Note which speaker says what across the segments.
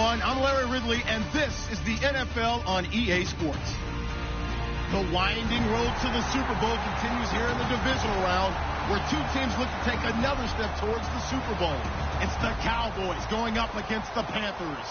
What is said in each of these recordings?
Speaker 1: everyone. I'm Larry Ridley, and this is the NFL on EA Sports. The winding road to the Super Bowl continues here in the divisional round, where two teams look to take another step towards the Super Bowl. It's the Cowboys going up against the Panthers.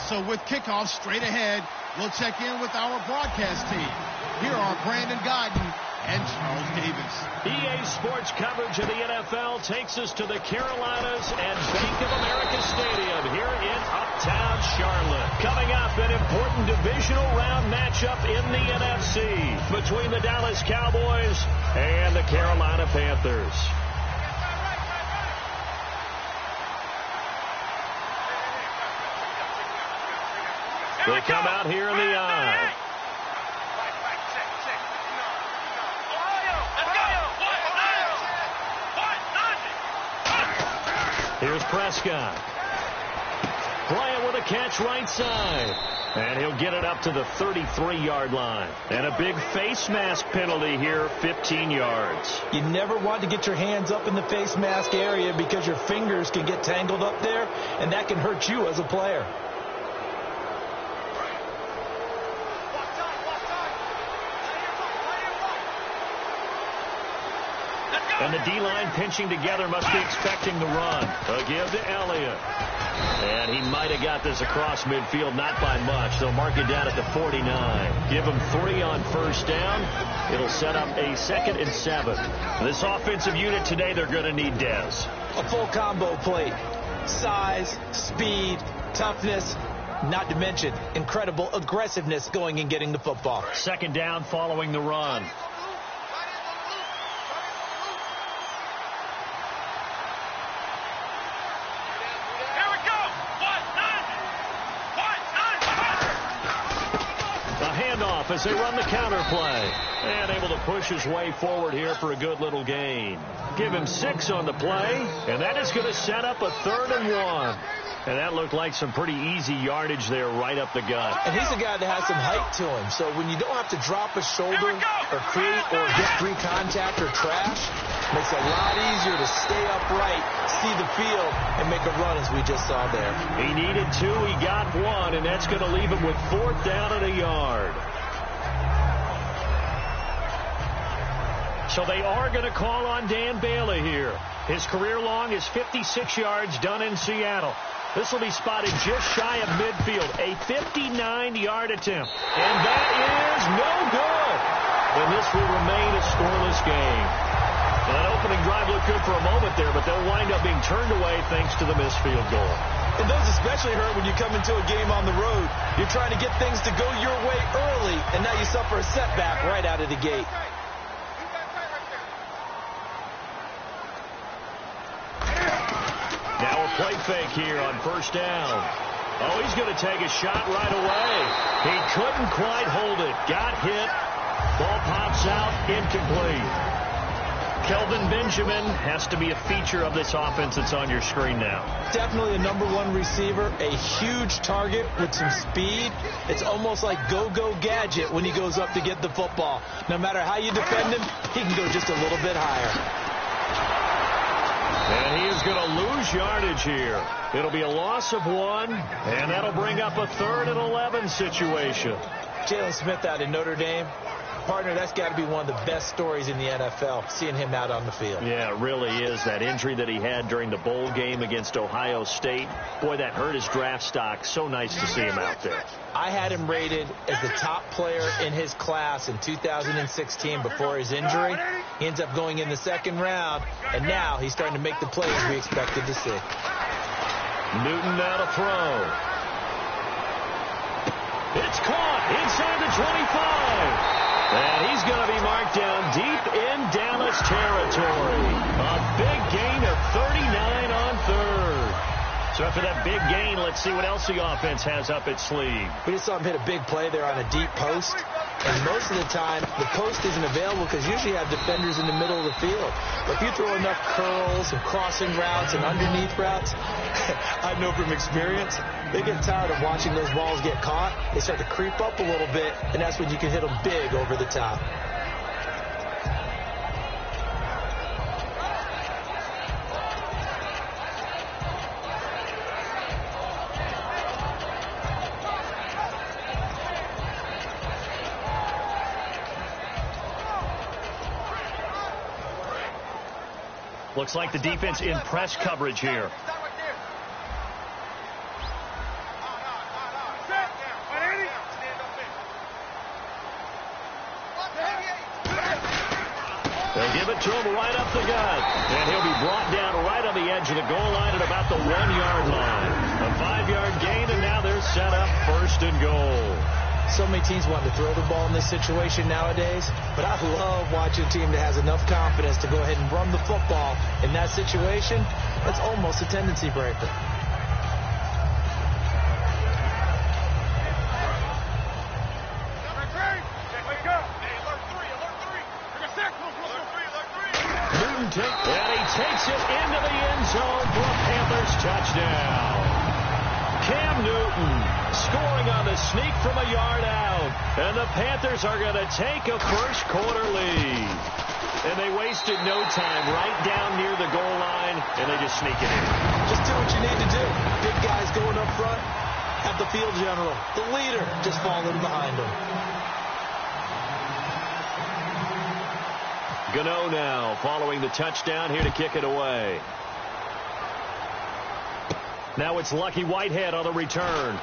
Speaker 1: So with kickoff straight ahead, we'll check in with our broadcast team. Here are Brandon Godden and Charles Davis.
Speaker 2: EA Sports coverage of the NFL takes us to the Carolinas and Bank of America Stadium here in Uptown Charlotte. Coming up, an important divisional round matchup in the NFC between the Dallas Cowboys and the Carolina Panthers. They come out here in the eye. Here's Prescott. Bryant with a catch right side. And he'll get it up to the 33-yard line. And a big face mask penalty here, 15 yards.
Speaker 3: You never want to get your hands up in the face mask area because your fingers can get tangled up there, and that can hurt you as a player.
Speaker 2: And the D-line pinching together, must be expecting the run. A give to Elliott. And he might have got this across midfield, not by much. They'll mark it down at the 49. Give him 3 on first down. It'll set up a 2nd and 7. This offensive unit today, they're going to need Dez.
Speaker 3: A full combo plate. Size, speed, toughness, not to mention incredible aggressiveness going and getting the football.
Speaker 2: 2nd down following the run. As they run the counter play. And able to push his way forward here for a good little gain. Give him 6 on the play. And that is going to set up a 3rd and 1. And that looked like some pretty easy yardage there right up the gut.
Speaker 3: And he's a guy that has some height to him. So when you don't have to drop a shoulder or create or get free contact or trash, makes it a lot easier to stay upright, see the field, and make a run as we just saw there.
Speaker 2: He needed 2. He got 1. And that's going to leave him with 4th down and a yard. So they are going to call on Dan Bailey here. His career long is 56 yards done in Seattle. This will be spotted just shy of midfield. A 59-yard attempt. And that is no good. And this will remain a scoreless game. Well, that opening drive looked good for a moment there, but they'll wind up being turned away thanks to the missed field goal.
Speaker 3: And those especially hurt when you come into a game on the road. You're trying to get things to go your way early, and now you suffer a setback right out of the gate.
Speaker 2: Now a play fake here on first down. Oh, he's going to take a shot right away. He couldn't quite hold it. Got hit. Ball pops out. Incomplete. Kelvin Benjamin has to be a feature of this offense that's on your screen now.
Speaker 3: Definitely a #1 receiver, a huge target with some speed. It's almost like go-go gadget when he goes up to get the football. No matter how you defend him, he can go just a little bit higher.
Speaker 2: And he is going to lose yardage here. It'll be a loss of 1, and that'll bring up a 3rd and 11 situation.
Speaker 3: Jalen Smith out of Notre Dame. Partner, that's got to be one of the best stories in the NFL, seeing him out on the field.
Speaker 2: Yeah, it really is. That injury that he had during the bowl game against Ohio State, boy, that hurt his draft stock. So nice to see him out there.
Speaker 3: I had him rated as the top player in his class in 2016 before his injury. He ends up going in the 2nd round, and now he's starting to make the plays we expected to see.
Speaker 2: Newton now to throw. It's caught inside the 25. And he's going to be marked down deep in Dallas territory. A big gain of 39 on 3rd. So after that big gain, let's see what else the offense has up its sleeve.
Speaker 3: We just saw him hit a big play there on a deep post. And most of the time, the post isn't available because usually you have defenders in the middle of the field. But if you throw enough curls and crossing routes and underneath routes, I know from experience, they get tired of watching those balls get caught. They start to creep up a little bit, and that's when you can hit them big over the top.
Speaker 2: Looks like the defense in press coverage here. They'll give it to him right up the gut. And he'll be brought down right on the edge of the goal line at about the 1-yard line. A 5-yard gain, and now they're set up 1st and goal.
Speaker 3: So many teams want to throw the ball in this situation nowadays, but I love watching a team that has enough confidence to go ahead and run the football in that situation. That's almost a tendency breaker.
Speaker 2: And he takes it into the end zone for a Panthers touchdown. Cam Newton scoring on the sneak from a yard out. And the Panthers are going to take a first-quarter lead. And they wasted no time right down near the goal line, and they just sneak it in.
Speaker 3: Just do what you need to do. Big guys going up front, have the field general, the leader, just falling behind them.
Speaker 2: Gano now following the touchdown here to kick it away. Now it's Lucky Whitehead on the return.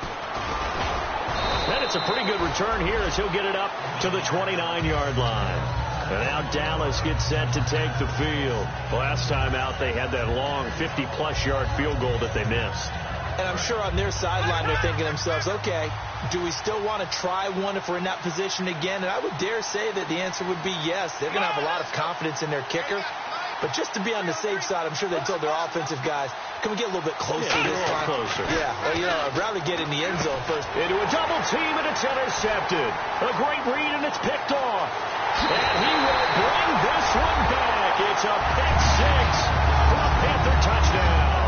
Speaker 2: And it's a pretty good return here as he'll get it up to the 29-yard line. And now Dallas gets set to take the field. Last time out they had that long 50-plus yard field goal that they missed.
Speaker 3: And I'm sure on their sideline they're thinking to themselves, okay, do we still want to try one if we're in that position again? And I would dare say that the answer would be yes. They're going to have a lot of confidence in their kicker. But just to be on the safe side, I'm sure they told their offensive guys, can we get a little bit closer this time?
Speaker 2: Closer.
Speaker 3: Yeah, well, you know, I'd rather get in the end zone first.
Speaker 2: Into a double team, and it's intercepted. A great read, and it's picked off. And he will bring this one back. It's a pick six for a Panther touchdown.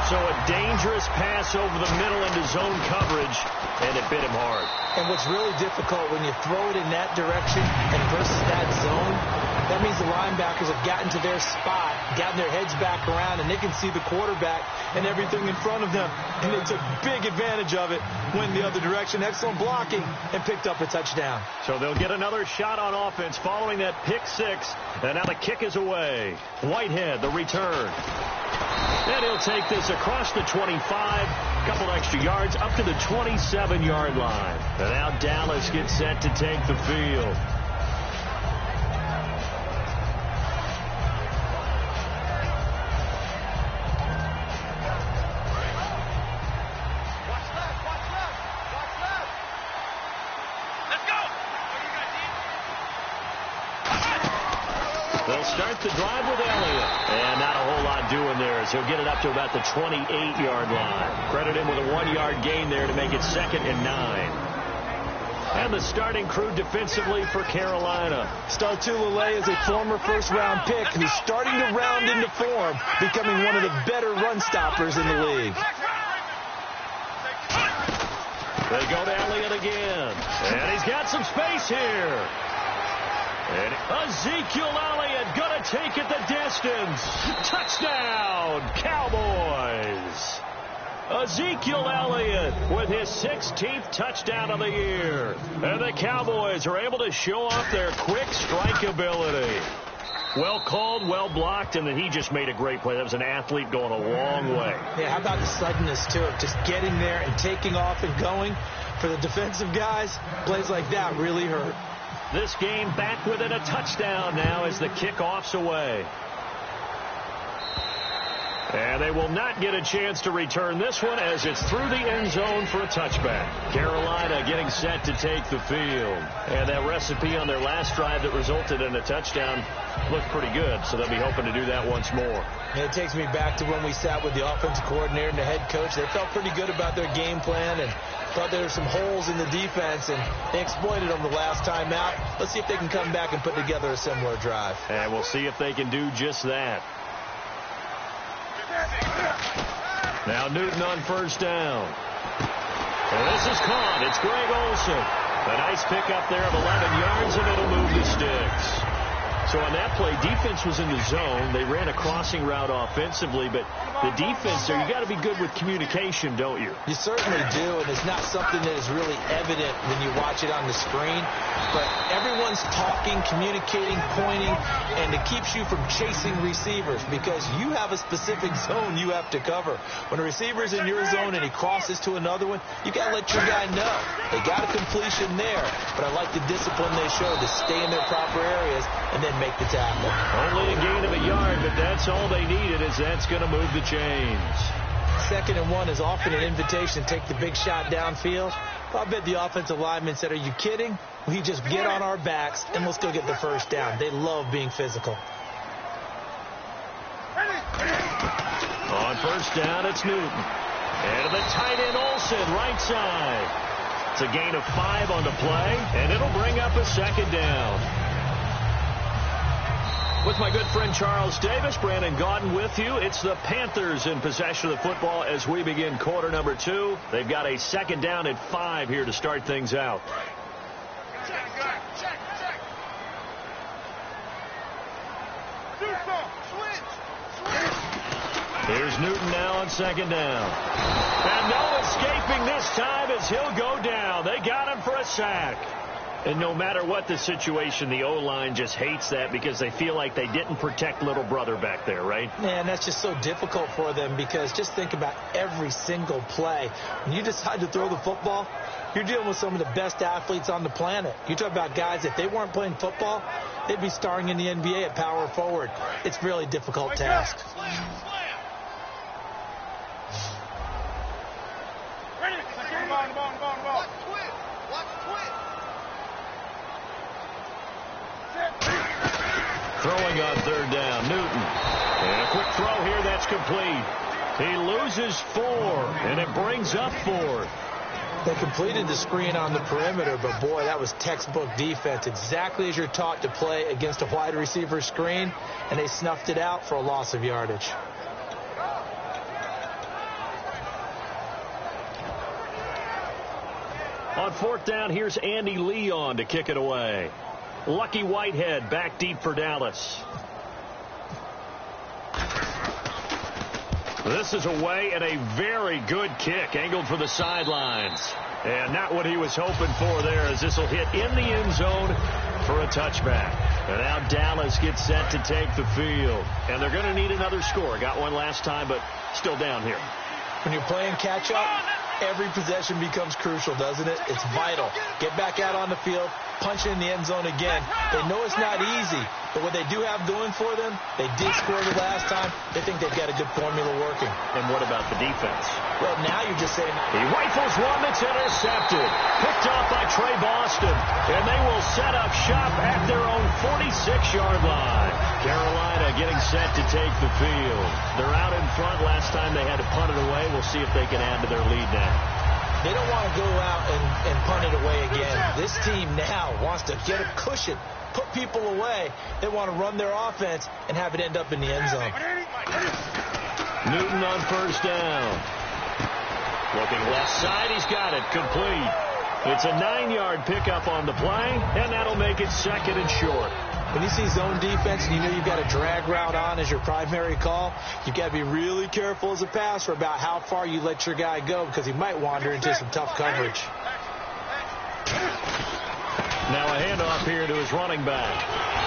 Speaker 2: So a dangerous pass over the middle into zone coverage, and it bit him hard.
Speaker 3: And what's really difficult when you throw it in that direction and versus that zone, that means the linebackers have gotten to their spot, gotten their heads back around, and they can see the quarterback and everything in front of them. And they took big advantage of it, went the other direction, excellent blocking, and picked up a touchdown.
Speaker 2: So they'll get another shot on offense following that pick six, and now the kick is away. Whitehead, the return. And he'll take this across the 25, a couple extra yards, up to the 27-yard line. And now Dallas gets set to take the field. They'll start the drive with Elliott. And not a whole lot doing there as he'll get it up to about the 28-yard line. Credit him with a 1-yard gain there to make it 2nd and 9. And the starting crew defensively for Carolina.
Speaker 3: Startulele is a former first-round pick who's starting to round into form, becoming one of the better run stoppers in the league.
Speaker 2: They go to Elliott again. And he's got some space here. And Ezekiel Elliott going to take it the distance. Touchdown, Cowboys. Ezekiel Elliott with his 16th touchdown of the year. And the Cowboys are able to show off their quick strike ability. Well called, well blocked, and then he just made a great play. That was an athlete going a long way.
Speaker 3: Yeah, how about the suddenness, too, of just getting there and taking off and going? For the defensive guys, plays like that really hurt.
Speaker 2: This game back within a touchdown now as the kickoff's away. And they will not get a chance to return this one as it's through the end zone for a touchback. Carolina getting set to take the field. And that recipe on their last drive that resulted in a touchdown looked pretty good, so they'll be hoping to do that once more.
Speaker 3: And it takes me back to when we sat with the offensive coordinator and the head coach. They felt pretty good about their game plan and thought there were some holes in the defense, and they exploited them the last time out. Let's see if they can come back and put together a similar drive.
Speaker 2: And we'll see if they can do just that. Now Newton on first down. And this is caught. It's Greg Olsen. A nice pickup there of 11 yards, and it'll move the sticks. So on that play, defense was in the zone. They ran a crossing route offensively, but the defense there, you got to be good with communication, don't you?
Speaker 3: You certainly do, and it's not something that is really evident when you watch it on the screen. But everyone's talking, communicating, pointing, and it keeps you from chasing receivers because you have a specific zone you have to cover. When a receiver's in your zone and he crosses to another one, you got to let your guy know. They got a completion there, but I like the discipline they show to stay in their proper areas and then make the tackle.
Speaker 2: Only a gain of a yard, but that's all they needed, as that's going to move the chains.
Speaker 3: 2nd and 1 is often an invitation to take the big shot downfield. I bet the offensive lineman said, are you kidding? We just get on our backs and let's go get the first down. They love being physical.
Speaker 2: On first down, it's Newton. And the tight end Olsen, right side. It's a gain of 5 on the play, and it'll bring up a 2nd down. With my good friend Charles Davis, Brandon Gaudin with you. It's the Panthers in possession of the football as we begin quarter number 2. They've got a 2nd down at 5 here to start things out. Here's Newton now on 2nd down. And no escaping this time as he'll go down. They got him for a sack. And no matter what the situation, the O-line just hates that because they feel like they didn't protect little brother back there, right?
Speaker 3: Man, that's just so difficult for them because just think about every single play. When you decide to throw the football, you're dealing with some of the best athletes on the planet. You talk about guys, if they weren't playing football, they'd be starring in the NBA at power forward. It's a really difficult task.
Speaker 2: Throwing on 3rd down, Newton. And a quick throw here, that's complete. He loses 4, and it brings up 4.
Speaker 3: They completed the screen on the perimeter, but boy, that was textbook defense. Exactly as you're taught to play against a wide receiver screen, and they snuffed it out for a loss of yardage.
Speaker 2: On 4th down, here's Andy Leon to kick it away. Lucky Whitehead back deep for Dallas. This is away and a very good kick angled for the sidelines. And not what he was hoping for there as this will hit in the end zone for a touchback. And now Dallas gets set to take the field. And they're going to need another score. Got one last time, but still down here.
Speaker 3: When you're playing catch-up, every possession becomes crucial, doesn't it? It's vital. Get back out on the field, punch in the end zone again. They know it's not easy, but what they do have going for them, they did score the last time. They think they've got a good formula working.
Speaker 2: And what about the defense?
Speaker 3: Well, now you're just saying...
Speaker 2: He rifles one that's intercepted. Picked off by Trey Boston. And they will set up shop at their own 46-yard line. Carolina getting set to take the field. They're out in front. Last time they had to punt it away. We'll see if they can add to their lead now.
Speaker 3: They don't want to go out and punt it away again. This team now wants to get a cushion, put people away. They want to run their offense and have it end up in the end zone.
Speaker 2: Newton on first down. Looking left side, he's got it. Complete. It's a 9-yard pickup on the play, and that'll make it 2nd and short.
Speaker 3: When you see zone defense and you know you've got a drag route on as your primary call, you've got to be really careful as a passer about how far you let your guy go because he might wander into some tough coverage.
Speaker 2: Now a handoff here to his running back.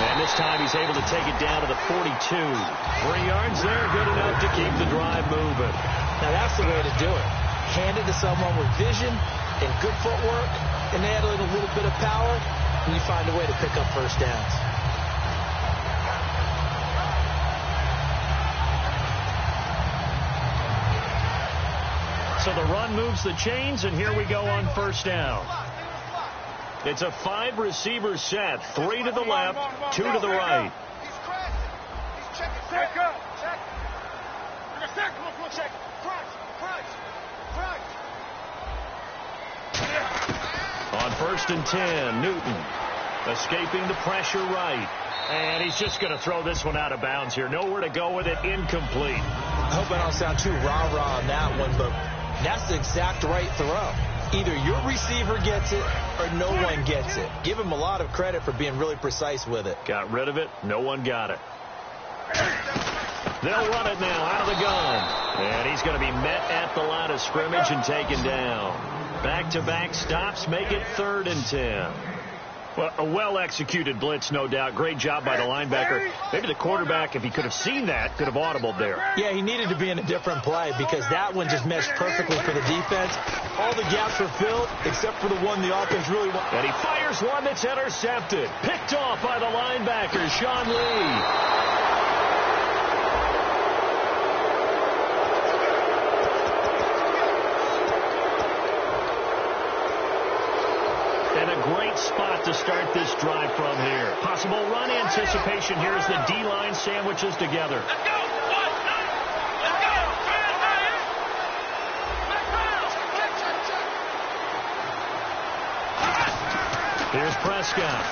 Speaker 2: And this time he's able to take it down to the 42. 3 yards there, good enough to keep the drive moving.
Speaker 3: Now that's the way to do it. Hand it to someone with vision and good footwork, and add in a little bit of power, and you find a way to pick up first downs.
Speaker 2: So the run moves the chains, and here we go on first down. It's a 5-receiver set. 3 to the left, 2 to the right. On 1st and 10, Newton escaping the pressure right. And he's just going to throw this one out of bounds here. Nowhere to go with it. Incomplete.
Speaker 3: I hope I don't sound too rah-rah on that one, but that's the exact right throw. Either your receiver gets it or no one gets it. Give him a lot of credit for being really precise with it.
Speaker 2: Got rid of it. No one got it. They'll run it now out of the gun. And he's going to be met at the line of scrimmage and taken down. Back-to-back stops make it 3rd and 10. Well, a well-executed blitz, no doubt. Great job by the linebacker. Maybe the quarterback, if he could have seen that, could have audibled there.
Speaker 3: Yeah, he needed to be in a different play because that one just meshed perfectly for the defense. All the gaps were filled except for the one the offense really wanted.
Speaker 2: And he fires one that's intercepted. Picked off by the linebacker, Sean Lee. Great spot to start this drive from here. Possible run anticipation here as the D-line sandwiches together.
Speaker 4: Let's go! Let's go!
Speaker 2: Here's Prescott.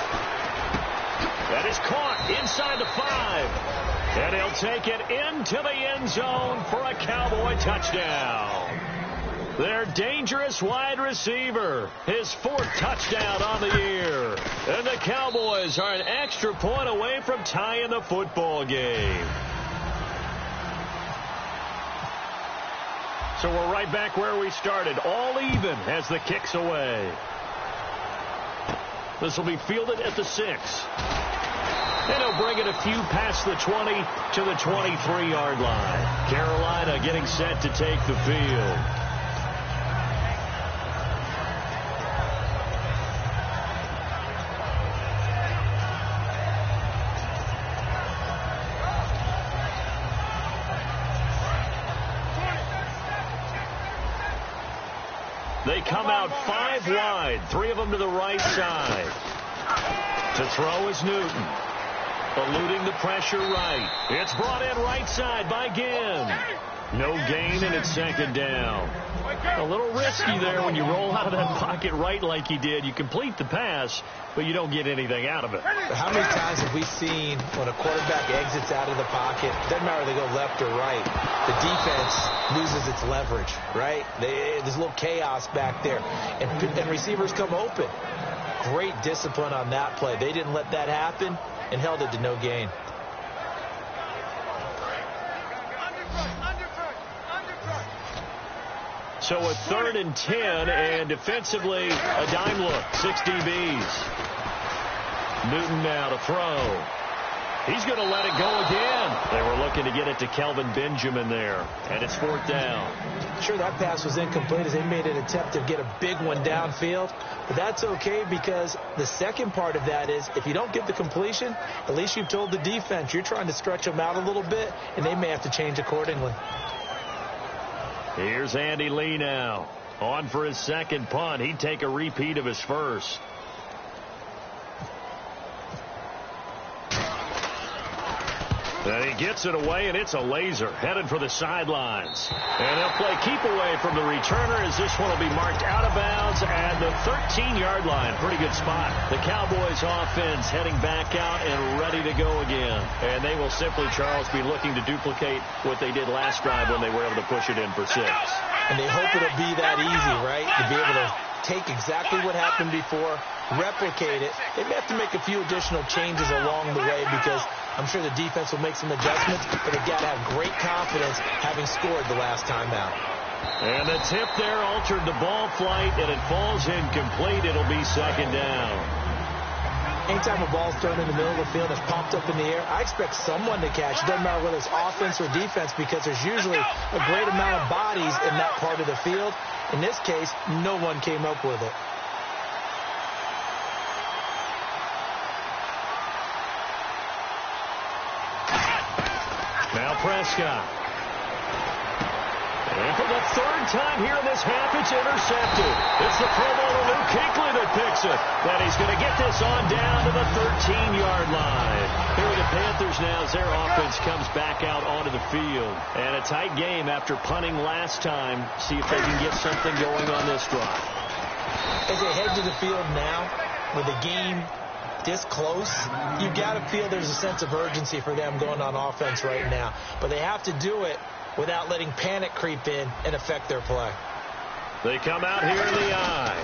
Speaker 2: That is caught inside the 5. And he'll take it into the end zone for a Cowboy touchdown. Their dangerous wide receiver, his 4th touchdown on the year. And the Cowboys are an extra point away from tying the football game. So we're right back where we started, all even as the kick's away. This will be fielded at the 6. And he'll bring it a few past the 20 to the 23-yard line. Carolina getting set to take the field. They come out 5 wide, 3 of them to the right side. To throw is Newton. Eluding the pressure right. It's brought in right side by Ginn. No gain, and it's 2nd down. A little risky there when you roll out of that pocket right like he did. You complete the pass, but you don't get anything out of it.
Speaker 3: How many times have we seen when a quarterback exits out of the pocket, doesn't matter if they go left or right, the defense loses its leverage, right? There's a little chaos back there, and receivers come open. Great discipline on that play. They didn't let that happen and held it to no gain.
Speaker 2: So a 3rd and 10, and defensively a dime look. 6 DBs. Newton now to throw. He's going to let it go again. They were looking to get it to Kelvin Benjamin there, and it's 4th down.
Speaker 3: Sure, that pass was incomplete as they made an attempt to get a big one downfield, but that's okay because the second part of that is if you don't get the completion, at least you've told the defense you're trying to stretch them out a little bit, and they may have to change accordingly.
Speaker 2: Here's Andy Lee now. On for his 2nd punt. He'd take a repeat of his 1st. And he gets it away, and it's a laser headed for the sidelines. And they'll play keep away from the returner as this one will be marked out of bounds at the 13-yard line. Pretty good spot. The Cowboys offense heading back out and ready to go again. And they will simply, Charles, be looking to duplicate what they did last drive when they were able to push it in for 6.
Speaker 3: And they hope it'll be that easy, right? To be able to take exactly what happened before, replicate it. They may have to make a few additional changes along the way because I'm sure the defense will make some adjustments, but they've got to have great confidence having scored the last time out.
Speaker 2: And the tip there altered the ball flight, and it falls incomplete. It'll be 2nd down.
Speaker 3: Anytime a ball's thrown in the middle of the field, it's popped up in the air, I expect someone to catch. It doesn't matter whether it's offense or defense because there's usually a great amount of bodies in that part of the field. In this case, no one came up with it.
Speaker 2: Now Prescott. And for the 3rd time here in this half, it's intercepted. It's the Pro Bowler Luke Kuechly that picks it. Then he's going to get this on down to the 13-yard line. Here are the Panthers now as their offense comes back out onto the field. And a tight game after punting last time. See if they can get something going on this drive.
Speaker 3: As they head to the field now, with the game this close, you've got to feel there's a sense of urgency for them going on offense right now. But they have to do it without letting panic creep in and affect their play.
Speaker 2: They come out here in the eye.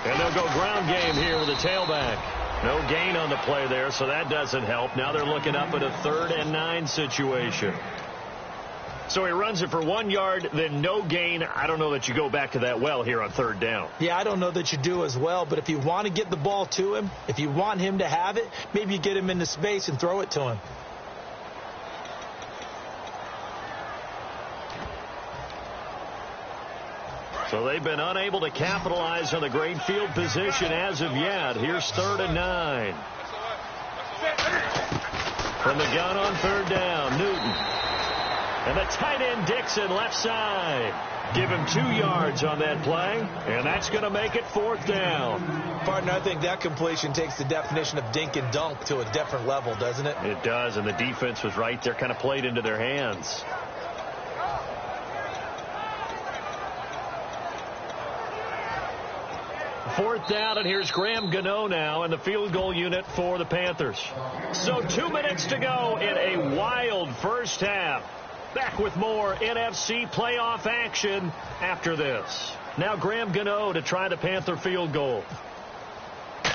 Speaker 2: And they'll go ground game here with a tailback. No gain on the play there, so that doesn't help. Now they're looking up at a 3rd and 9 situation. So he runs it for 1 yard, then no gain. I don't know that you go back to that well here on 3rd down.
Speaker 3: Yeah, I don't know that you do as well, but if you want to get the ball to him, if you want him to have it, maybe you get him into space and throw it to him.
Speaker 2: So they've been unable to capitalize on the great field position as of yet. Here's 3rd and 9. From the gun on 3rd down, Newton. And the tight end Dixon left side. Give him 2 yards on that play, and that's going to make it 4th down.
Speaker 3: Partner, I think that completion takes the definition of dink and dunk to a different level, doesn't it?
Speaker 2: It does, and the defense was right there, kind of played into their hands. Fourth down, and here's Graham Gano now in the field goal unit for the Panthers. So 2 minutes to go in a wild first half. Back with more NFC playoff action after this. Now Graham Gano to try the Panther field goal. And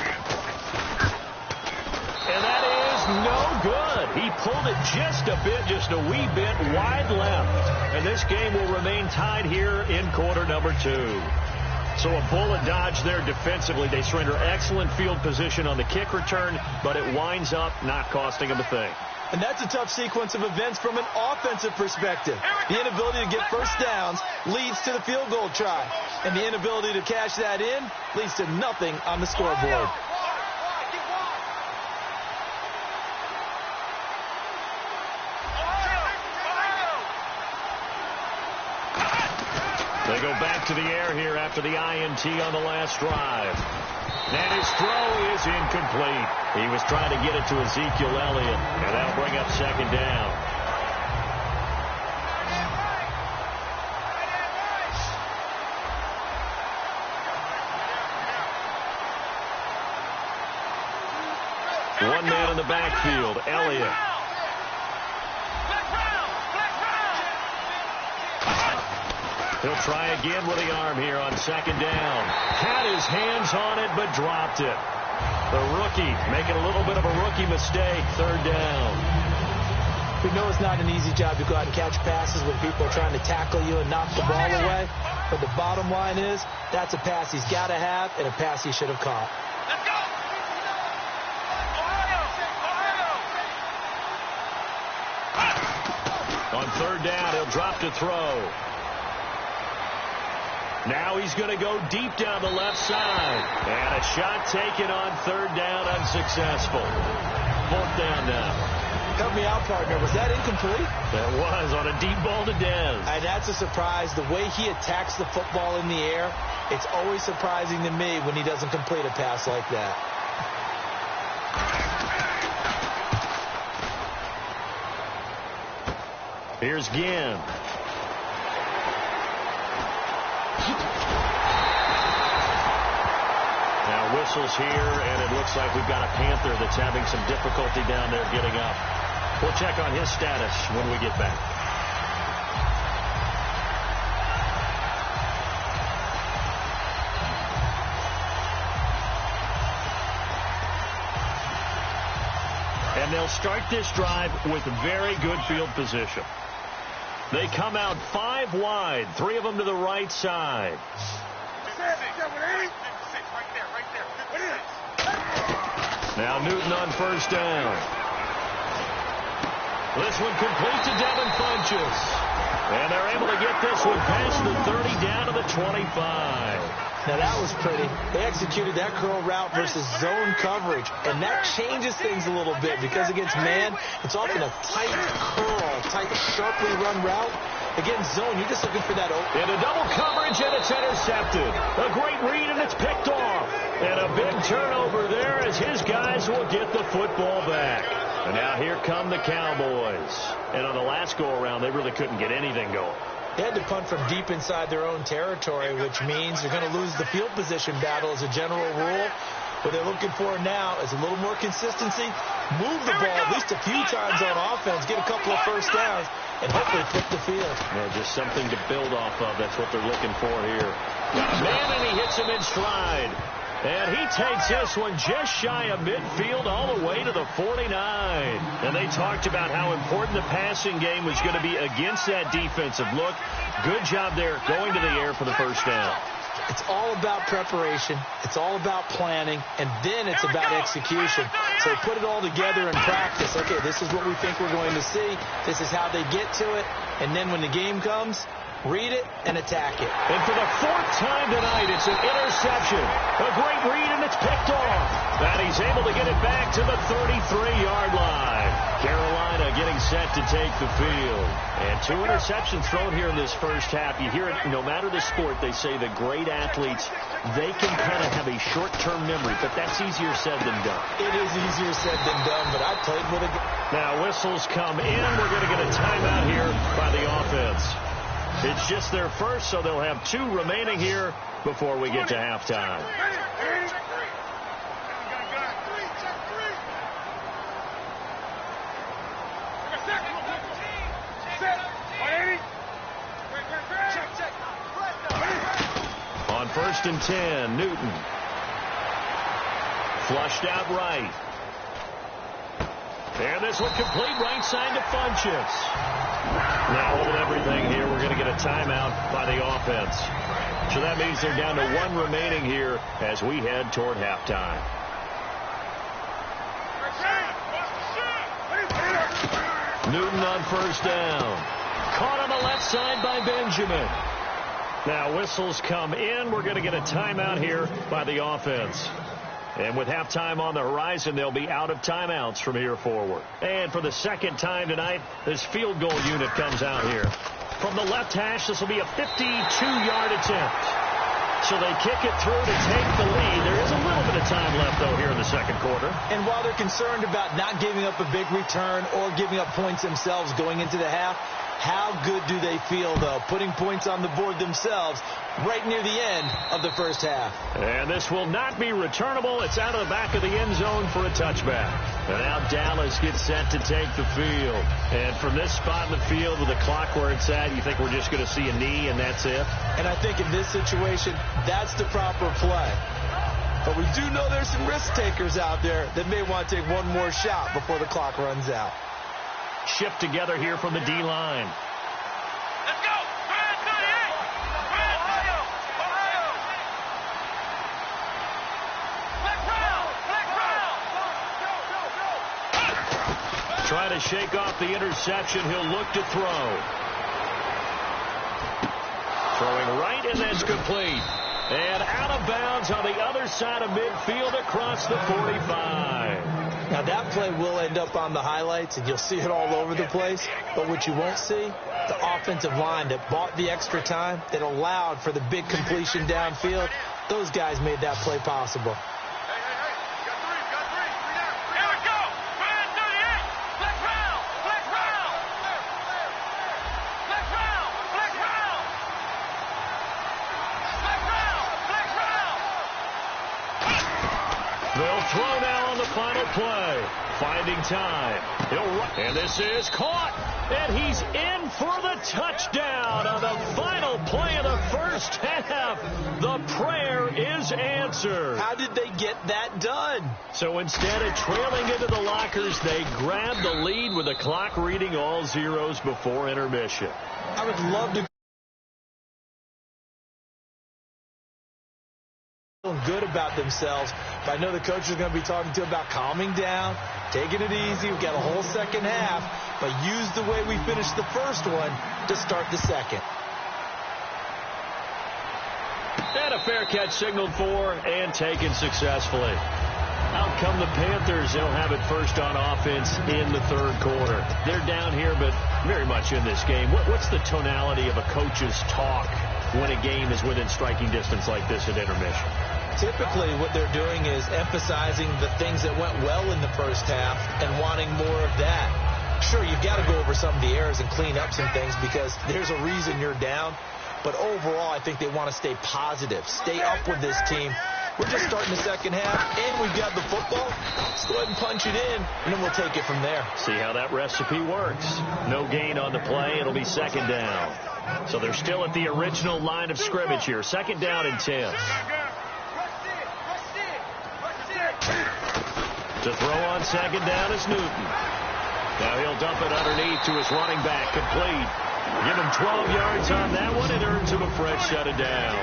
Speaker 2: that is no good. He pulled it just a bit, just a wee bit wide left. And this game will remain tied here in quarter number 2. So a bullet dodge there defensively. They surrender excellent field position on the kick return, but it winds up not costing them a thing.
Speaker 3: And that's a tough sequence of events from an offensive perspective. The inability to get first downs leads to the field goal try. And the inability to cash that in leads to nothing on the scoreboard.
Speaker 2: They go back to the air here after the INT on the last drive. And his throw is incomplete. He was trying to get it to Ezekiel Elliott, and that'll bring up 2nd down. One man in the backfield, Elliott. He'll try again with the arm here on 2nd down. Had his hands on it, but dropped it. The rookie making a little bit of a rookie mistake. 3rd down.
Speaker 3: We know it's not an easy job to go out and catch passes when people are trying to tackle you and knock the ball away. But the bottom line is, that's a pass he's got to have and a pass he should have caught.
Speaker 2: On 3rd down, he'll drop to throw. Now he's going to go deep down the left side. And a shot taken on 3rd down, unsuccessful. 4th down now.
Speaker 3: Help me out, partner. Was that incomplete?
Speaker 2: That was on a deep ball to Dez.
Speaker 3: And that's a surprise. The way he attacks the football in the air, it's always surprising to me when he doesn't complete a pass like that.
Speaker 2: Here's Ginn. Now whistles here, and it looks like we've got a Panther that's having some difficulty down there getting up. We'll check on his status when we get back. And they'll start this drive with very good field position. They come out 5 wide, 3 of them to the right side. Now Newton on 1st down. This one complete to Devin Funchess. And they're able to get this one past the 30 down to the 25.
Speaker 3: Now that was pretty. They executed that curl route versus zone coverage, and that changes things a little bit because against man, it's often a tight curl, tight, sharply run route. Against zone, you're just looking for that open.
Speaker 2: And a double coverage, and it's intercepted. A great read, and it's picked off. And a big turnover there as his guys will get the football back. And now here come the Cowboys. And on the last go-around, they really couldn't get anything going.
Speaker 3: They had to punt from deep inside their own territory, which means they're going to lose the field position battle as a general rule. What they're looking for now is a little more consistency, move the ball at least a few times on offense, get a couple of first downs, and hopefully flip the field.
Speaker 2: Yeah, just something to build off of. That's what they're looking for here. Got a man, and he hits him in stride. And he takes this one just shy of midfield all the way to the 49. And they talked about how important the passing game was going to be against that defensive look. Good job there going to the air for the first down.
Speaker 3: It's all about preparation. It's all about planning. And then it's about execution. So put it all together in practice. Okay, this is what we think we're going to see. This is how they get to it. And then when the game comes, read it and attack it.
Speaker 2: And for the fourth time tonight, it's an interception. A great read, and it's picked off. And he's able to get it back to the 33-yard line. Carolina getting set to take the field. And 2 interceptions thrown here in this first half. You hear it, no matter the sport, they say the great athletes, they can kind of have a short-term memory, but that's easier said than done.
Speaker 3: It is easier said than done, but I played with it.
Speaker 2: Now whistles come in. We're going to get a timeout here by the offense. It's just their first, so they'll have 2 remaining here before we get to halftime. On 1st and 10, Newton. Flushed out right. And this one complete right side to Funchess. Now hold everything here. We're going to get a timeout by the offense. So that means they're down to 1 remaining here as we head toward halftime. Newton on 1st down. Caught on the left side by Benjamin. Now whistles come in. We're going to get a timeout here by the offense. And with halftime on the horizon, they'll be out of timeouts from here forward. And for the second time tonight, this field goal unit comes out here. From the left hash, this will be a 52-yard attempt. So they kick it through to take the lead. There is a little bit of time left, though, here in the second quarter.
Speaker 3: And while they're concerned about not giving up a big return or giving up points themselves going into the half, how good do they feel, though, putting points on the board themselves right near the end of the first half?
Speaker 2: And this will not be returnable. It's out of the back of the end zone for a touchback. And now Dallas gets set to take the field. And from this spot in the field with the clock where it's at, you think we're just going to see a knee and that's it?
Speaker 3: And I think in this situation, that's the proper play. But we do know there's some risk takers out there that may want to take one more shot before the clock runs out.
Speaker 2: Shift together here from the D-line.
Speaker 4: Let's go! 38! Ohio! Ohio! Black Brown!
Speaker 2: Trying to shake off the interception. He'll look to throw. Throwing right, and that's complete. And out of bounds on the other side of midfield across the 45.
Speaker 3: Now, that play will end up on the highlights, and you'll see it all over the place. But what you won't see, the offensive line that bought the extra time, that allowed for the big completion downfield, those guys made that play possible.
Speaker 4: Here we go! 38! Black Brown! Black Brown! Black Brown! Black Brown! Black Brown! Black Brown!
Speaker 2: They'll throw now on the final play. Finding time. And this is caught. And he's in for the touchdown on the final play of the first half. The prayer is answered.
Speaker 3: How did they get that done?
Speaker 2: So instead of trailing into the lockers, they grab the lead with the clock reading all zeros before intermission.
Speaker 3: I would love to feel good about themselves, but I know the coach is going to be talking to about calming down, taking it easy. We've got a whole second half, but use the way we finished the first one to start the second.
Speaker 2: And a fair catch signaled for and taken successfully. Out come the Panthers. They'll have it first on offense in the third quarter. They're down here, but very much in this game. What's the tonality of a coach's talk when a game is within striking distance like this at intermission?
Speaker 3: Typically, what they're doing is emphasizing the things that went well in the first half and wanting more of that. Sure, you've got to go over some of the errors and clean up some things because there's a reason you're down. But overall, I think they want to stay positive, stay up with this team. We're just starting the second half, and we've got the football. It's go ahead and punch it in, and then we'll take it from there.
Speaker 2: See how that recipe works. No gain on the play. It'll be second down. So they're still at the original line of scrimmage here. Second down and 10. To throw on second down is Newton. Now he'll dump it underneath to his running back. Complete. Give him 12 yards on that one. It earns him a fresh set of downs.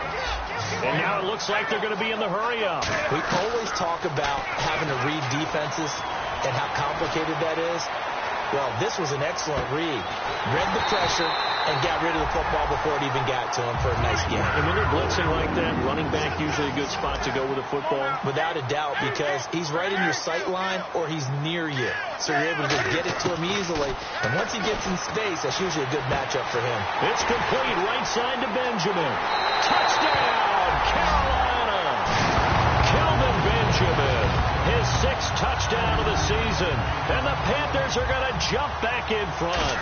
Speaker 2: And now it looks like they're going to be in the hurry-up.
Speaker 3: We always talk about having to read defenses and how complicated that is. Well, this was an excellent read. Read the pressure and got rid of the football before it even got to him for a nice game.
Speaker 2: And when they're blitzing like that, running back usually a good spot to go with a football?
Speaker 3: Without a doubt, because he's right in your sight line or he's near you. So you're able to just get it to him easily. And once he gets in space, that's usually a good matchup for him.
Speaker 2: It's complete. Right side to Benjamin. Touchdown, Carolina. Kelvin Benjamin. His 6th touchdown of the season. And the Panthers are going to jump back in front.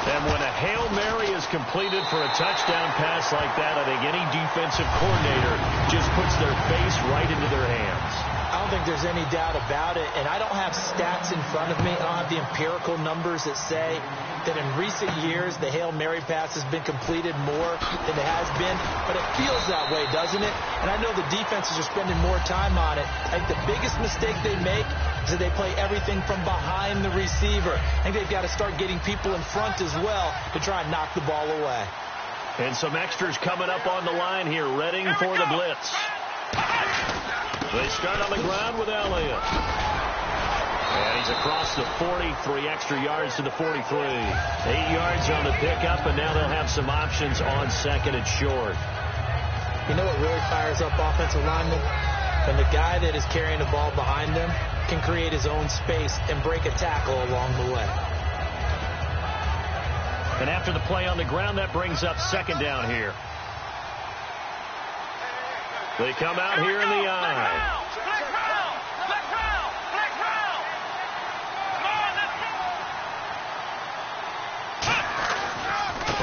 Speaker 2: And when a Hail Mary is completed for a touchdown pass like that, I think any defensive coordinator just puts their face right into their hands.
Speaker 3: I don't think there's any doubt about it. And I don't have stats in front of me. I don't have the empirical numbers that say that in recent years the Hail Mary pass has been completed more than it has been. But it feels that way, doesn't it? And I know the defenses are spending more time on it. I think the biggest mistake they make is that they play everything from behind the receiver. I think they've got to start getting people in front as well to try and knock the ball away.
Speaker 2: And some extras coming up on the line here, readying for the blitz. They start on the ground with Elliott. And he's across the 43 extra yards to the 43. 8 yards on the pickup, and now they'll have some options on second and short.
Speaker 3: You know what really fires up offensive linemen? When the guy that is carrying the ball behind them can create his own space and break a tackle along the way.
Speaker 2: And after the play on the ground, that brings up second down here. They come out here in the eye.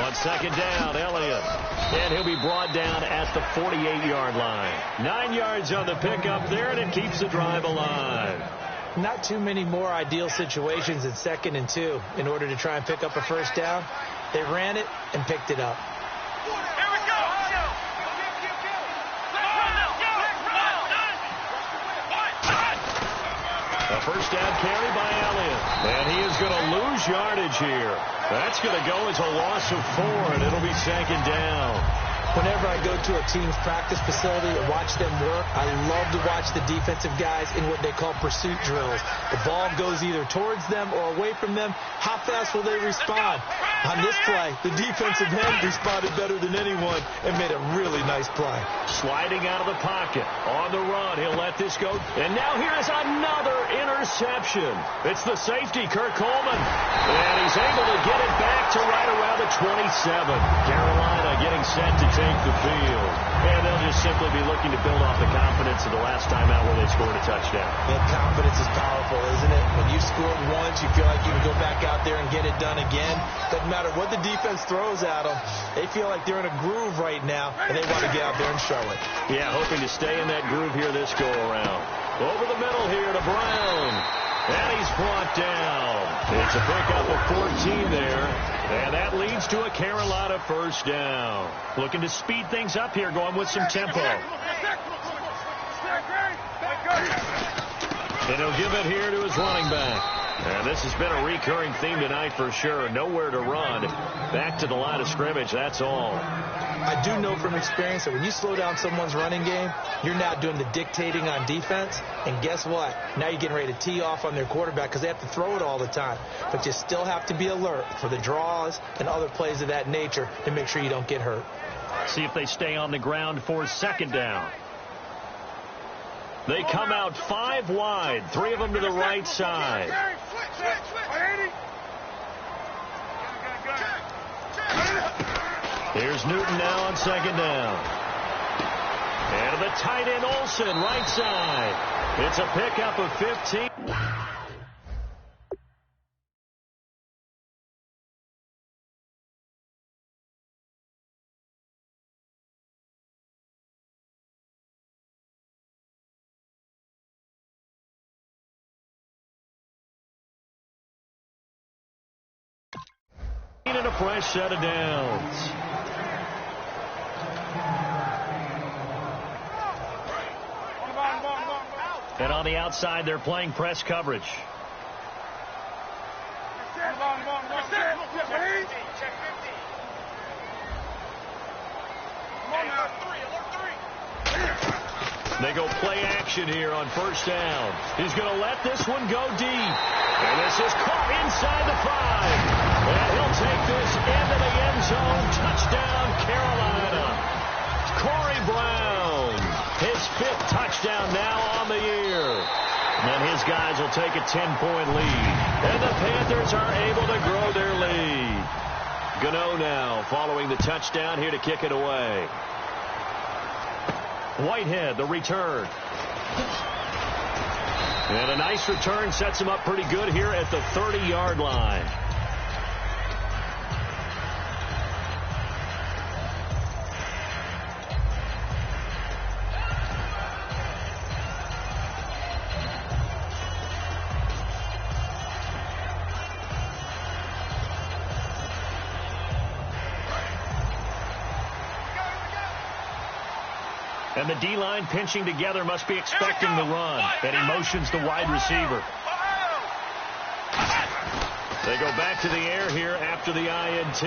Speaker 2: On second down, Elliott. And he'll be brought down at the 48-yard line. 9 yards on the pickup there, and it keeps the drive alive.
Speaker 3: Not too many more ideal situations in 2nd and 2 in order to try and pick up a first down. They ran it and picked it up.
Speaker 2: A first down carry by Elliott. And he is going to lose yardage here. That's going to go as a loss of 4, and it'll be second down.
Speaker 3: Whenever I go to a team's practice facility and watch them work, I love to watch the defensive guys in what they call pursuit drills. The ball goes either towards them or away from them. How fast will they respond? On this play, the defensive end responded better than anyone and made a really nice play.
Speaker 2: Sliding out of the pocket. On the run, he'll let this go. And now here is another interception. It's the safety, Kirk Coleman. And he's able to get it back to right around the 27. Carolina getting set to take the field. And they'll just simply be looking to build off the confidence of the last time out where they scored a touchdown.
Speaker 3: And confidence is powerful, isn't it? When you scored once, you feel like you can go back out there and get it done again. Doesn't matter what the defense throws at them. They feel like they're in a groove right now, and they want to get out there and show it.
Speaker 2: Yeah, hoping to stay in that groove here this go-around. Over the middle here to Brown. And he's brought down. It's a pickup of 14 there. And that leads to a Carolina first down. Looking to speed things up here, going with some tempo. And he'll give it here to his running back. And this has been a recurring theme tonight for sure. Nowhere to run. Back to the line of scrimmage, that's all.
Speaker 3: I do know from experience that when you slow down someone's running game, you're now doing the dictating on defense. And guess what? Now you're getting ready to tee off on their quarterback because they have to throw it all the time. But you still have to be alert for the draws and other plays of that nature to make sure you don't get hurt.
Speaker 2: See if they stay on the ground for second down. They come out 5 wide, 3 of them to the right side. Here's Newton now on second down. And the tight end Olsen, right side. It's a pickup of 15. And a fresh set of downs. And on the outside, they're playing press coverage. They go play action here on first down. He's going to let this one go deep. And this is caught inside the 5. And he'll take this into the end zone. Touchdown, Carolina. Corey Brown, his 5th touchdown now on the year. And his guys will take a 10-point lead. And the Panthers are able to grow their lead. Gano now following the touchdown here to kick it away. Whitehead, the return. And a nice return sets him up pretty good here at the 30-yard line. And the D-line pinching together must be expecting the run. And he motions the wide receiver. They go back to the air here after the INT.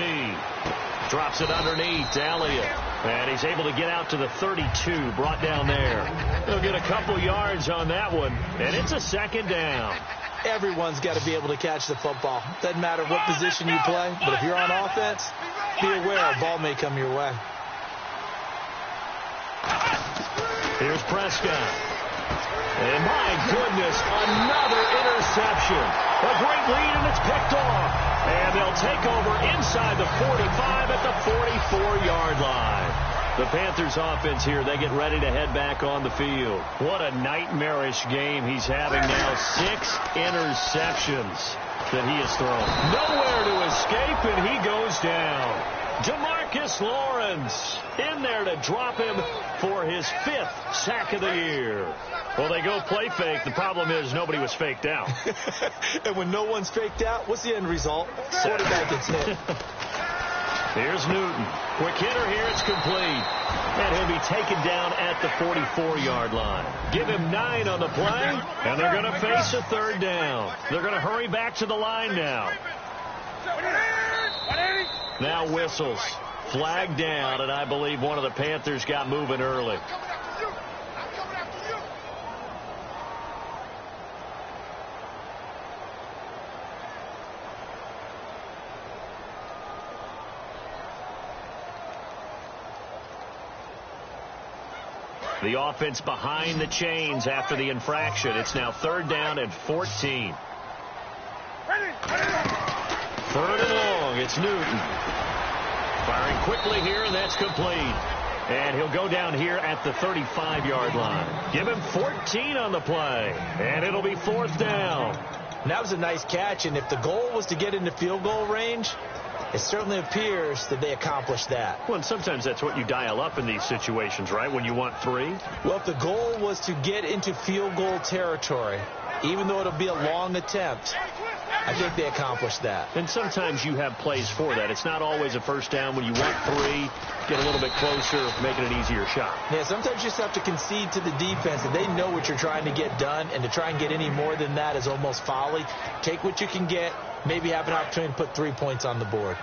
Speaker 2: Drops it underneath to Elliott. And he's able to get out to the 32, brought down there. He'll get a couple yards on that one. And it's a second down.
Speaker 3: Everyone's got to be able to catch the football. Doesn't matter what position you play. But if you're on offense, be aware a ball may come your way.
Speaker 2: Here's Prescott. And my goodness, another interception. A great lead, and it's picked off. And they'll take over inside the 45 at the 44-yard line. The Panthers offense here, they get ready to head back on the field. What a nightmarish game he's having now. 6 interceptions that he has thrown. Nowhere to escape, and he goes down. Demarcus Lawrence in there to drop him for his 5th sack of the year. Well, they go play fake. The problem is nobody was faked out.
Speaker 3: And when no one's faked out, what's the end result? Quarterback gets hit.
Speaker 2: Here's Newton. Quick hitter here. It's complete. And he'll be taken down at the 44-yard line. Give him 9 on the play, and they're going to face a 3rd down. They're going to hurry back to the line now. Now whistles. Flag down, and I believe one of the Panthers got moving early. The offense behind the chains after the infraction. It's now 3rd down and 14. 3rd and long. It's Newton. Firing quickly here, and that's complete. And he'll go down here at the 35-yard line. Give him 14 on the play, and it'll be 4th down.
Speaker 3: And that was a nice catch, and if the goal was to get into field goal range, it certainly appears that they accomplished that.
Speaker 2: Well, and sometimes that's what you dial up in these situations, right, when you want 3?
Speaker 3: Well, if the goal was to get into field goal territory, even though it'll be a long attempt, I think they accomplished that.
Speaker 2: And sometimes you have plays for that. It's not always a first down. When you want 3, get a little bit closer, making an easier shot.
Speaker 3: Yeah, sometimes you just have to concede to the defense, and they know what you're trying to get done, and to try and get any more than that is almost folly. Take what you can get, maybe have an opportunity to put 3 points on the board.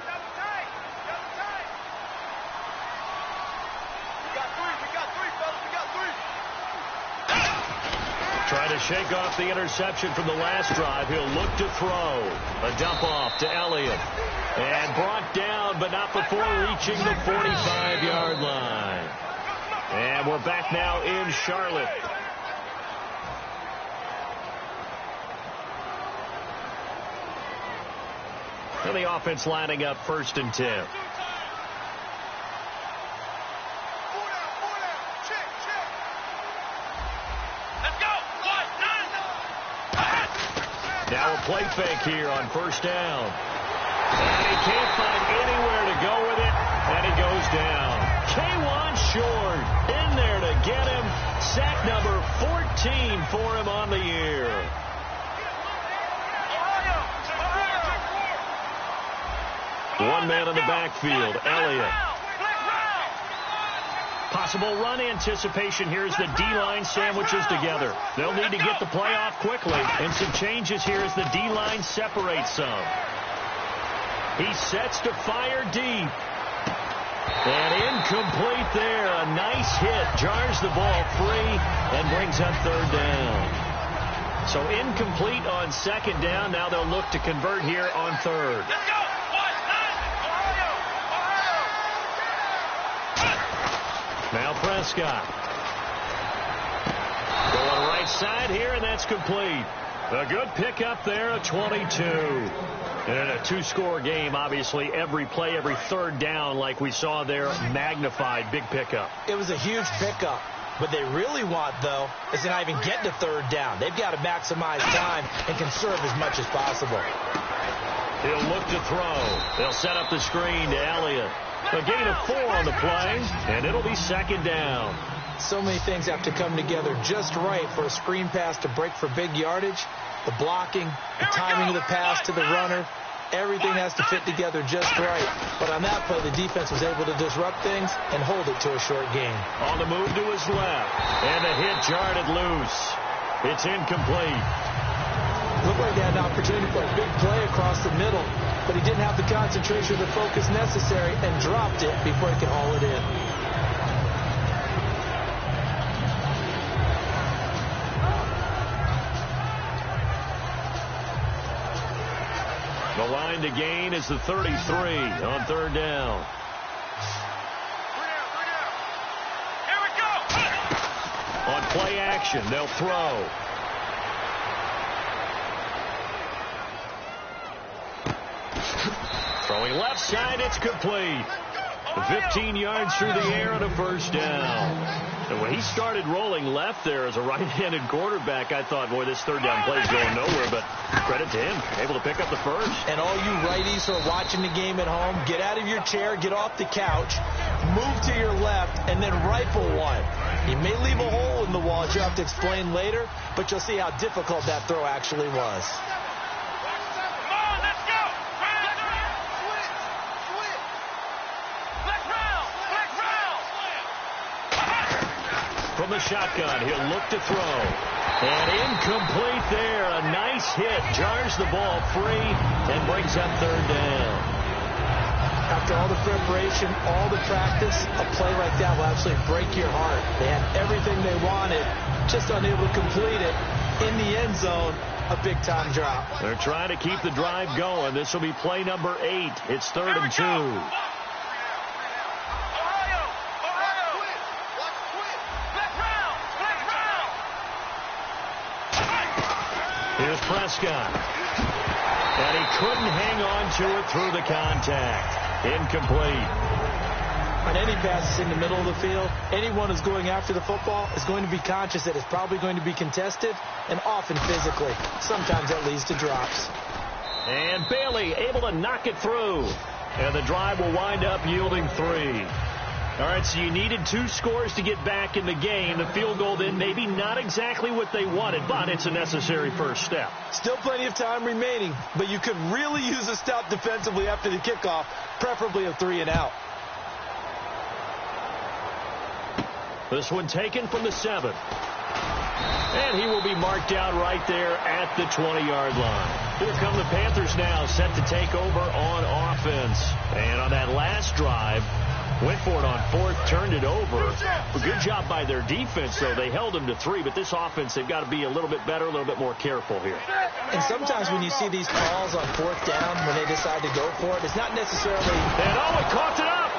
Speaker 2: Trying to shake off the interception from the last drive. He'll look to throw. A dump off to Elliott. And brought down, but not before reaching the 45-yard line. And we're back now in Charlotte. And the offense lining up 1st and 10. Now a play fake here on 1st down. And he can't find anywhere to go with it, and he goes down. K'Wan Short in there to get him. Sack number 14 for him on the year. man in the backfield, Elliott. Possible run anticipation here as the D-line sandwiches together. They'll need to get the play off quickly, and some changes here as the D-line separates some. He sets to fire deep. And incomplete there. A nice hit. Jars the ball free and brings up third down. So incomplete on second down. Now they'll look to convert here on third.
Speaker 4: Let's go.
Speaker 2: Now Prescott. Going right side here, and that's complete. A good pickup there, a 22. And in a two-score game, obviously, every play, every third down, like we saw there, magnified. Big pickup.
Speaker 3: It was a huge pickup. What they really want, though, is to not even get to third down. They've got to maximize time and conserve as much as possible.
Speaker 2: He'll look to throw. They'll set up the screen to Elliott. A gain of 4 on the play, and it'll be second down.
Speaker 3: So many things have to come together just right for a screen pass to break for big yardage. The blocking, the timing of the pass to the runner, everything has to fit together just right. But on that play, the defense was able to disrupt things and hold it to a short gain.
Speaker 2: On the move to his left, and the hit jarred it loose. It's incomplete.
Speaker 3: Looked like he had an opportunity for a big play across the middle, but he didn't have the concentration or the focus necessary and dropped it before he could haul it in.
Speaker 2: The line to gain is the 33 on third down.
Speaker 4: Here we go.
Speaker 2: On play action, they'll throw. Throwing left side, it's complete. 15 yards through the air on a first down. And when he started rolling left there as a right-handed quarterback, I thought, boy, this third down play is going nowhere. But credit to him, able to pick up the first.
Speaker 3: And all you righties who are watching the game at home, get out of your chair, get off the couch, move to your left, and then rifle one. He may leave a hole in the wall, which you'll have to explain later, but you'll see how difficult that throw actually was.
Speaker 2: From the shotgun, he'll look to throw. And incomplete there. A nice hit. Jars the ball free and brings up third down.
Speaker 3: After all the preparation, all the practice, a play like that will absolutely break your heart. They had everything they wanted, just unable to complete it. In the end zone, a big-time drop.
Speaker 2: They're trying to keep the drive going. This will be play number 8. It's 3rd and 2. Here's Prescott. And he couldn't hang on to it through the contact. Incomplete.
Speaker 3: On any passes in the middle of the field, anyone who's going after the football is going to be conscious that it's probably going to be contested and often physically. Sometimes that leads to drops.
Speaker 2: And Bailey able to knock it through. And the drive will wind up yielding 3. All right, so you needed 2 scores to get back in the game. The field goal then maybe not exactly what they wanted, but it's a necessary first step.
Speaker 3: Still plenty of time remaining, but you could really use a stop defensively after the kickoff, preferably a 3 and out.
Speaker 2: This one taken from the 7. And he will be marked out right there at the 20-yard line. Here come the Panthers now, set to take over on offense. And on that last drive, went for it on 4th, turned it over. A good job by their defense, though. They held them to 3, but this offense, they've got to be a little bit better, a little bit more careful here.
Speaker 3: And sometimes when you see these calls on 4th down, when they decide to go for it, it's not necessarily...
Speaker 2: And he coughed it up!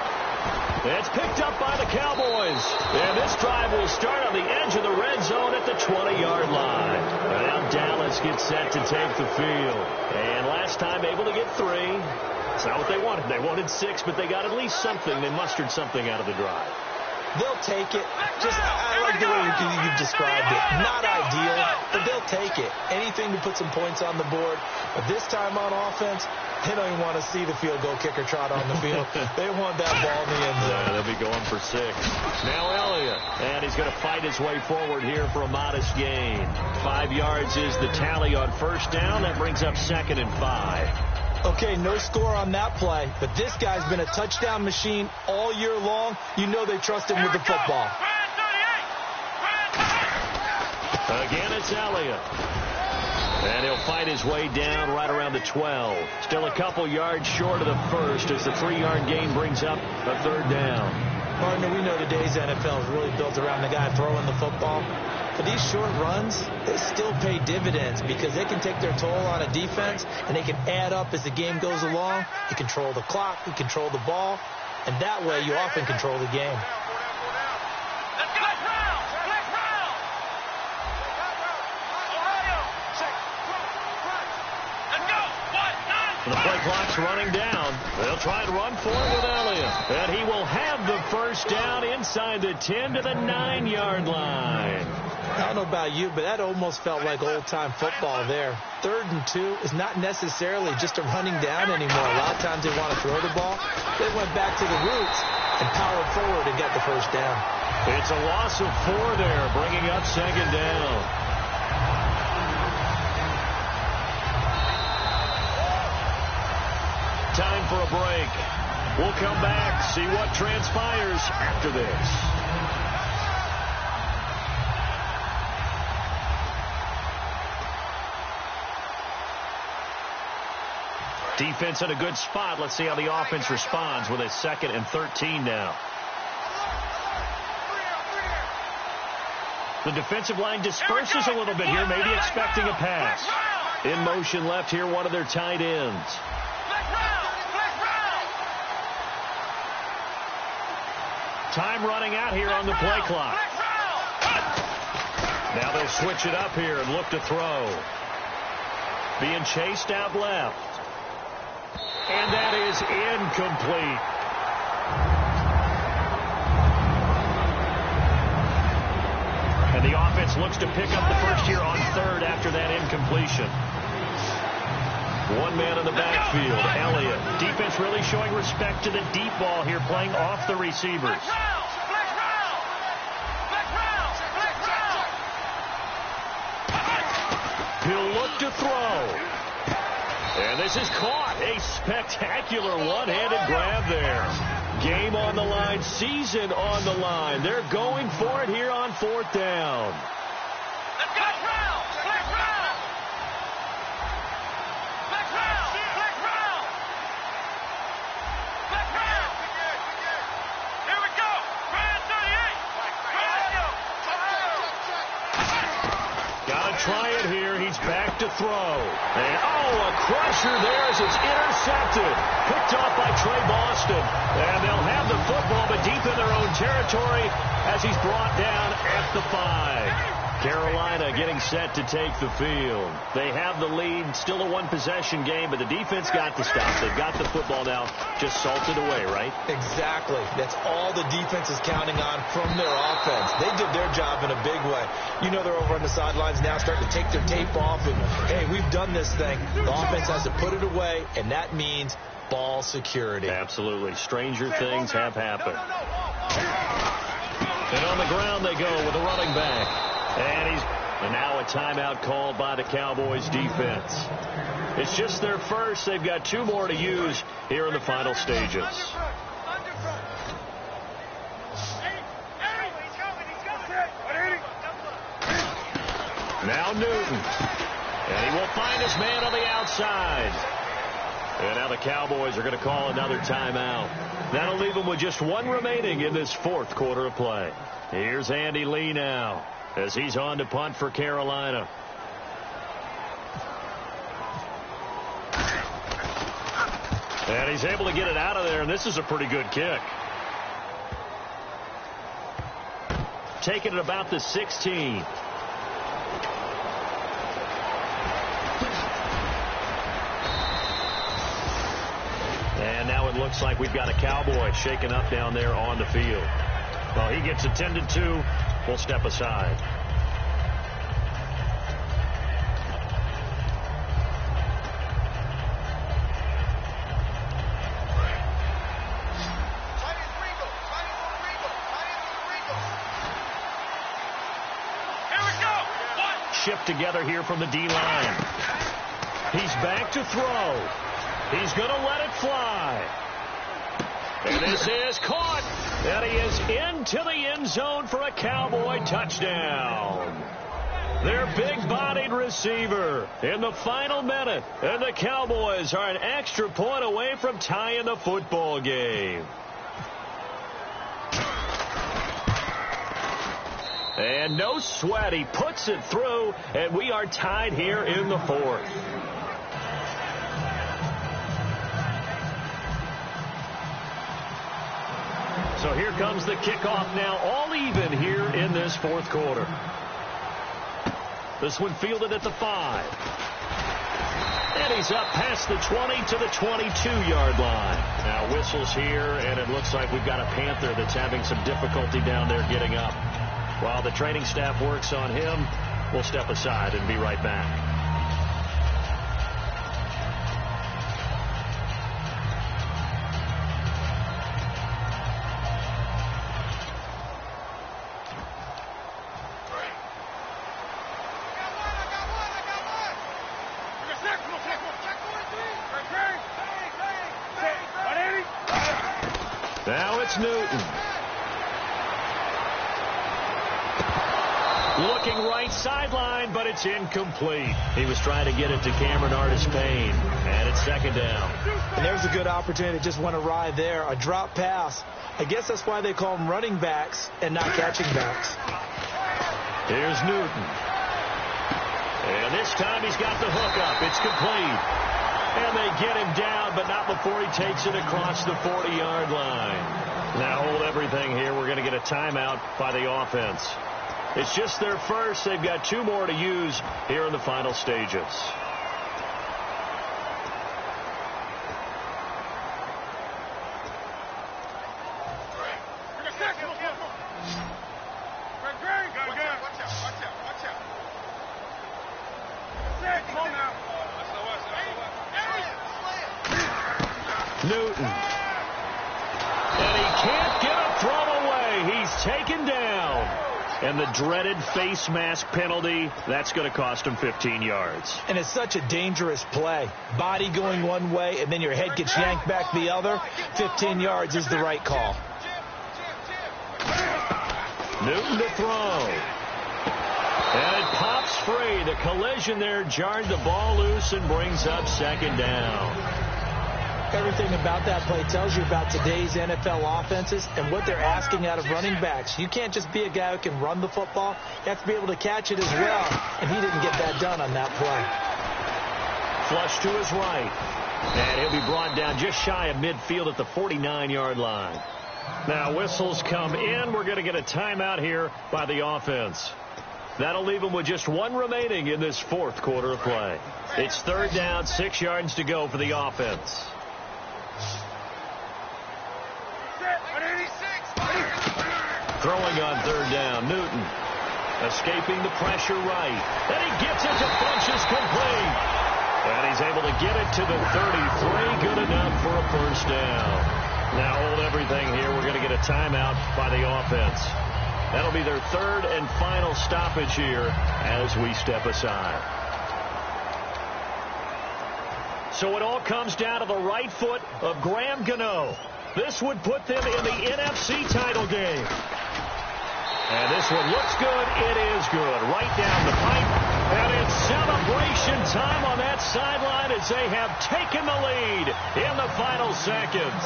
Speaker 2: It's picked up by the Cowboys. And this drive will start on the edge of the red zone at the 20-yard line. And now Dallas gets set to take the field. And last time able to get 3. It's not what they wanted. They wanted 6, but they got at least something. They mustered something out of the drive.
Speaker 3: They'll take it. I like the way you've described it. Not ideal, but they'll take it. Anything to put some points on the board. But this time on offense, they don't even want to see the field goal kicker trot on the field. They want that ball in the end zone.
Speaker 2: Yeah, they'll be going for 6. Now Elliott. And he's going to fight his way forward here for a modest gain. 5 yards is the tally on first down. That brings up 2nd and 5.
Speaker 3: Okay, no score on that play, but this guy's been a touchdown machine all year long. You know they trust him with the football.
Speaker 2: Again, it's Elliott. And he'll fight his way down right around the 12. Still a couple yards short of the first as the 3-yard gain brings up a third down.
Speaker 3: Partner, we know today's NFL is really built around the guy throwing the football. But these short runs, they still pay dividends because they can take their toll on a defense and they can add up as the game goes along. You control the clock, you control the ball, and that way you often control the game.
Speaker 2: The play clock's running down. They'll try and run for it with Elliott. And he will have the first down inside the 10 to the 9-yard line.
Speaker 3: I don't know about you, but that almost felt like old-time football there. 3rd and 2 is not necessarily just a running down anymore. A lot of times they want to throw the ball. They went back to the roots and powered forward and got the first down.
Speaker 2: It's a loss of 4 there, bringing up 2nd down. Time for a break. We'll come back, see what transpires after this. Defense in a good spot. Let's see how the offense responds with a 2nd and 13 now. The defensive line disperses a little bit here, maybe expecting a pass. In motion left here, one of their tight ends. Time running out here on the play clock. Now they'll switch it up here and look to throw. Being chased out left. And that is incomplete. And the offense looks to pick up the first here on 3rd after that incompletion. One man in the backfield, Elliott. Defense really showing respect to the deep ball here, playing off the receivers. He'll look to throw. And this is caught. A spectacular one-handed grab there. Game on the line, season on the line. They're going for it here on 4th down. Try it here. He's back to throw. And, a crusher there as it's intercepted. Picked off by Trey Boston. And they'll have the football, but deep in their own territory as he's brought down at the 5. Carolina getting set to take the field. They have the lead. Still a one-possession game, but the defense got the stop. They've got the football now. Just salted away, right?
Speaker 3: Exactly. That's all the defense is counting on from their offense. They did their job in a big way. You know they're over on the sidelines now starting to take their tape off. And, hey, we've done this thing. The offense has to put it away, and that means ball security.
Speaker 2: Absolutely. Stranger things have happened. And on the ground they go with a running back. And now a timeout called by the Cowboys defense. It's just their first. They've got 2 more to use here in the final stages. Now Newton. And he will find his man on the outside. And now the Cowboys are going to call another timeout. That'll leave them with just 1 remaining in this 4th quarter of play. Here's Andy Lee now as he's on to punt for Carolina. And he's able to get it out of there, and this is a pretty good kick. Taking it about the 16. And now it looks like we've got a Cowboy shaken up down there on the field. Well, he gets attended to. We'll step aside. Shift together here from the D-line. He's back to throw. He's going to let it fly. And this is caught. And he is into the end zone for a Cowboy touchdown. Their big-bodied receiver in the final minute. And the Cowboys are an extra point away from tying the football game. And no sweat. He puts it through, and we are tied here in the fourth. So here comes the kickoff now, all even here in this fourth quarter. This one fielded at the 5. And he's up past the 20 to the 22-yard line. Now whistles here, and it looks like we've got a Panther that's having some difficulty down there getting up. While the training staff works on him, we'll step aside and be right back. Now it's Newton. Looking right sideline, but it's incomplete. He was trying to get it to Cameron Artis-Payne, and it's second down.
Speaker 3: And there's a good opportunity to just went awry there, a drop pass. I guess that's why they call them running backs and not catching backs.
Speaker 2: Here's Newton. And this time he's got the hook up. It's complete. And they get him down, but not before he takes it across the 40-yard line. Now hold everything here. We're going to get a timeout by the offense. It's just their first. They've got 2 more to use here in the final stages. Newton. And he can't get a throw away. He's taken down. And the dreaded face mask penalty, that's going to cost him 15 yards.
Speaker 3: And it's such a dangerous play. Body going one way, and then your head gets yanked back the other. 15 yards is the right call.
Speaker 2: Newton to throw. And it pops free. The collision there jarred the ball loose and brings up second down.
Speaker 3: Everything about that play tells you about today's NFL offenses and what they're asking out of running backs. You can't just be a guy who can run the football. You have to be able to catch it as well, and he didn't get that done on that play.
Speaker 2: Flush to his right, and he'll be brought down just shy of midfield at the 49-yard line. Now whistles come in. We're going to get a timeout here by the offense. That'll leave them with just 1 remaining in this fourth quarter of play. It's third down, 6 yards to go for the offense. Throwing on third down, Newton. Escaping the pressure right. And he gets it to Funchess complete. And he's able to get it to the 33. Good enough for a first down. Now hold everything here. We're going to get a timeout by the offense. That'll be their third and final stoppage here as we step aside. So it all comes down to the right foot of Graham Gano. This would put them in the NFC title game. And this one looks good. It is good. Right down the pipe. And it's celebration time on that sideline as they have taken the lead in the final seconds.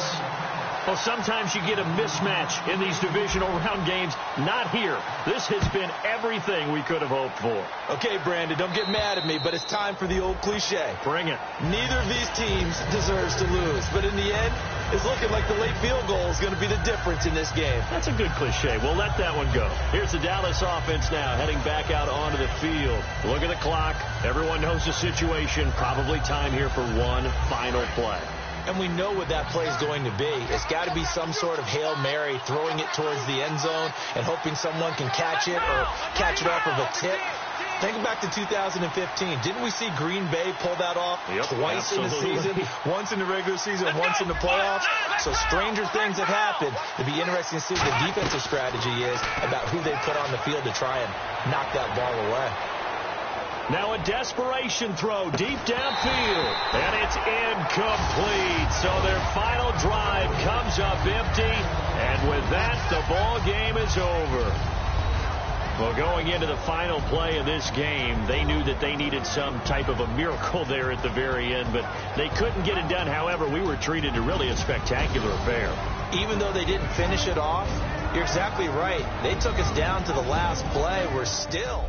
Speaker 2: Well, sometimes you get a mismatch in these divisional round games. Not here. This has been everything we could have hoped for.
Speaker 3: Okay, Brandon, don't get mad at me, but it's time for the old cliche.
Speaker 2: Bring it.
Speaker 3: Neither of these teams deserves to lose, but in the end, it's looking like the late field goal is going to be the difference in this game.
Speaker 2: That's a good cliche. We'll let that one go. Here's the Dallas offense now heading back out onto the field. Look at the clock. Everyone knows the situation. Probably time here for one final play.
Speaker 3: And we know what that play is going to be. It's got to be some sort of Hail Mary, throwing it towards the end zone and hoping someone can catch it or catch it off of a tip. Think back to 2015. Didn't we see Green Bay pull that off twice in the season? Once in the regular season, once in the playoffs. So stranger things have happened. It'd be interesting to see what the defensive strategy is about who they put on the field to try and knock that ball away.
Speaker 2: Now a desperation throw deep downfield, and it's incomplete. So their final drive comes up empty, and with that, the ball game is over. Well, going into the final play of this game, they knew that they needed some type of a miracle there at the very end, but they couldn't get it done. However, we were treated to really a spectacular affair.
Speaker 3: Even though they didn't finish it off, you're exactly right. They took us down to the last play. We're still...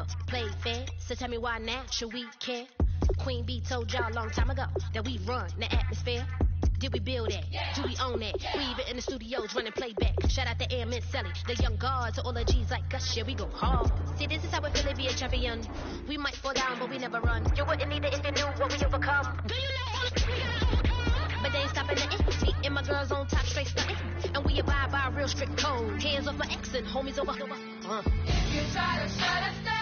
Speaker 5: never played fair. So tell me why now should we care? Queen Bee told y'all a long time ago that we run the atmosphere. Did we build it? Do we own it? We even in the studios running playback. Shout out to Airman Sally, the young guards, to all the G's like us. Yeah, we go hard. See, this is how it feel to be a champion. We might fall down, but we never run. You wouldn't need it if you knew what we overcome. Do you know all the we gotta but they ain't stopping nothing. Me and my girls on top straight stunting. And we abide by a real strict code. Hands off my ex and homies over.
Speaker 6: If you try to shut us down.